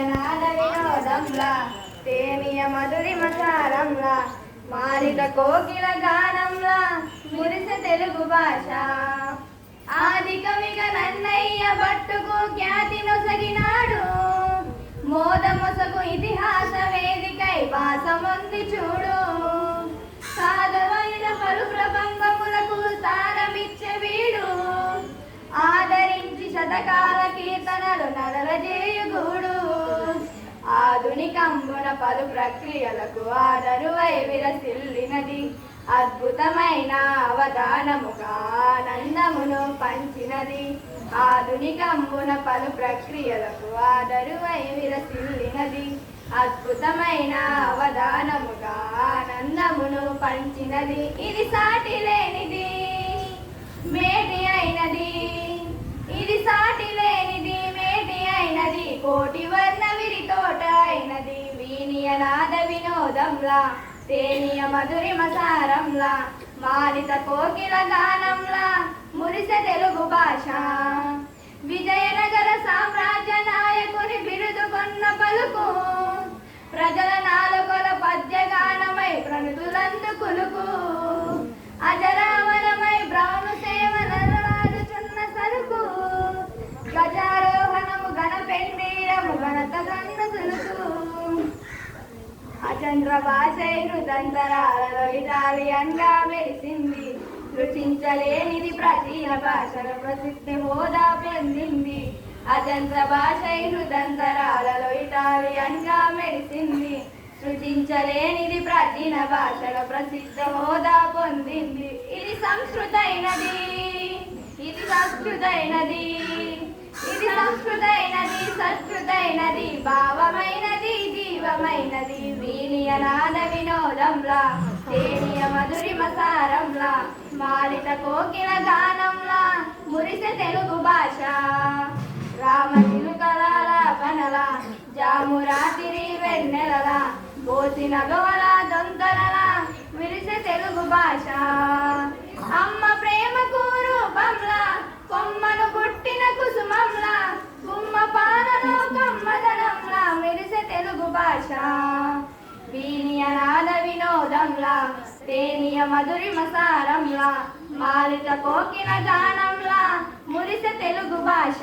నాద వినోదంలా తేనియ మధురిమ సారంలా మారిత కోకిల గానంలా మురిసె తెలుగు భాష ఆది కవిగా నన్నయ్య భట్టుకు ఖ్యాతి నొసగినాడు మోదమొసగు ఇతిహాస వేదికై భాసముంది చూడు సాధమైన పలు ప్రబంధములకు తారమిచ్చే వీడు ఆదరించి శతకాల కీర్తనలు నడలజేయుగూడు ఆధునికంబున పలు ప్రక్రియలకు ఆదరువై విరసిల్లినది అద్భుతమైన అవధానముగా ఆనందమును పంచినది ఆధునికంబున పలు ప్రక్రియలకు ఆదరువై విరసిల్లినది అద్భుతమైన అవధానముగా ఆనందమును పంచినది ఇది సాటి లేనిది మేటి అయినది ఇది సాటి లేనిది మేటి అయినది కోటి వర్ణ విరి తోట అయినది వీనియ నాద వినోదంలా తేనియ మధురిమ సారంలా మారిత కోకిల గానంలా మురిసె తెలుగు భాష విజయనగర సామ్రాజ్య నాయకుని బిరుదుకొన్న పలుకు ప్రజల నాలుకల పద్యగానమై ప్రణుతులందు కులుకు అజరామరమై బ్రౌను సేవలలాడుచున్న సరుకు గజారోహణము గణపెండీరము గణత గన్న సులుకు అచంద్ర భాషైను దంతరాలలో ఇటాలియన్ గా మెరిసింది రుచించలేనిది ప్రాచీన భాషల ప్రసిద్ధి హోదా పొందింది అచంద్ర భాషైను దంతరాలలో ఇటాలియన్ గా మెరిసింది సృజించలేనిది ప్రాచీన భాషల ప్రసిద్ధ హోదా పొందింది ఇది సంస్కృతైనది ఇది సంస్కృతైనది ఇది సంస్కృతైనది సంస్కృతైనది భావమైనది జీవమైనది వీనియ నాద వినోదంలా తేనియ మధురిమ సారంలా మారిత కోకిల గానంలా మురిసె తెలుగు భాష రామ చిలుకలాల పనల జాము రాత్రి వెన్నెలల పోసిన గోల దొంతలల విరిసె తెలుగు భాష అమ్మ ప్రేమకు రూపంలా కొమ్మను పుట్టిన కుసుమంలా గుమ్మ పాలలో కమ్మదనంలా మెరిసె తెలుగు భాష వీనియ నాద వినోదంలా తేనియ మధురిమ సారంలా మారిత కోకిల గానంలా మురిసె తెలుగు భాష